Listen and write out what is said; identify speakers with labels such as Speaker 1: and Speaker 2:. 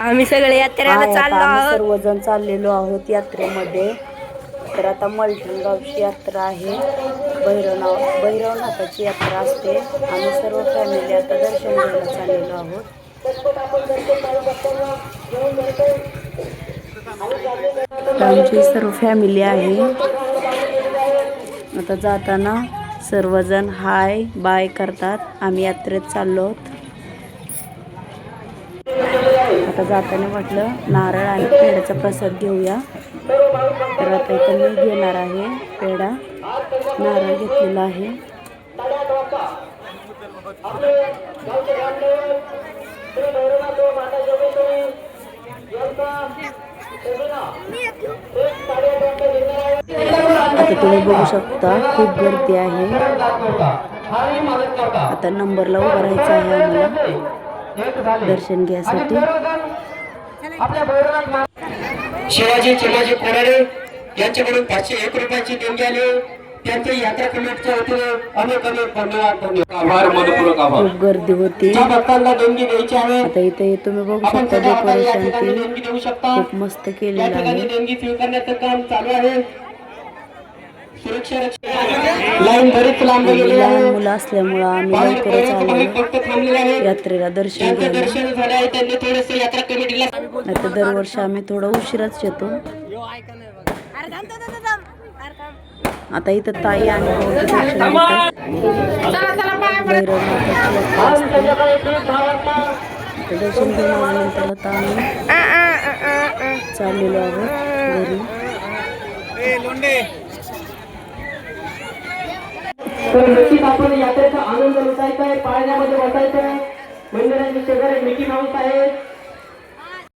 Speaker 1: आम्ही सगळे यात्रेला चाललो
Speaker 2: आम्ही
Speaker 1: आहोत.
Speaker 2: सर्वजण चाललेलो आहोत यात्रेमध्ये. तर आता मलटणगावची यात्रा आहे. भैरवनाथाची यात्रा असते. आम्ही सर्व फॅमिली आता दर्शन घ्यायला चाललेलो आहोत. आमची सर्व फॅमिली आहे. आता जाताना सर्वजण हाय बाय करतात. आम्ही यात्रेत चाललो आहोत. आता जाताना म्हटलं नारळ आणि पेढ्याचा प्रसाद घेऊया. तर आता इथं मी घेणार आहे पेढा, नारळ घेतलेला आहे. आता तुम्ही बघू शकता खूप गर्दी आहे. आता नंबरला उभं राहायचं आहे आम्हाला दर्शन घ्यायसाठी.
Speaker 3: शिवाजी चिमाजी कोराडे यांच्याकडून 501 रुपयाची देणगी आली. त्यांच्या यात्रा कमिटीच्या वतीने अनेक धन्यवाद, मनपूर्वक आभार.
Speaker 2: खूप गर्दी होती.
Speaker 3: ज्या भक्तांना देणगी द्यायची आहे
Speaker 2: आता इथे तुम्ही बघू
Speaker 3: आपण
Speaker 2: शकता
Speaker 3: सगळ्या आता या ठिकाणी
Speaker 2: डेकोरेशन
Speaker 3: देणगी देऊ शकता.
Speaker 2: खूप मस्त
Speaker 3: या
Speaker 2: केलेलं
Speaker 3: ठिकाणी
Speaker 2: आहे.
Speaker 3: देणगी स्वीकारण्याचं काम चालू आहे. सुरक्षा लाईन बरीच लांब गेलेली
Speaker 2: लहान
Speaker 3: आहे.
Speaker 2: मुलं असल्यामुळं आम्ही
Speaker 3: बाहेर
Speaker 2: लवकरच
Speaker 3: बरेच भाविक
Speaker 2: आलो
Speaker 3: भक्त थांबलेले आहेत.
Speaker 2: यात्रेला दर्शन
Speaker 3: ज्यांचं
Speaker 2: घ्यायला.
Speaker 3: दर्शन झालं आहे त्यांनी थोडस यात्रा कमिटीला
Speaker 2: आता दरवर्षी आम्ही थोडा उशिराच येतो. आता इथं ताई आणि भाऊ दर्शन घेतात. भैरवनाथाची यात्रा असते. आता दर्शन घेऊन आल्यानंतर आता आम्ही चाललेलो आहोत घरी.
Speaker 3: तर नक्कीच आपण यात्रेचा आनंद लुटायचा आहे. पाळण्यामध्ये बसायचं आहे. मंदिराच्या शेजारी मिकी माऊस आहे.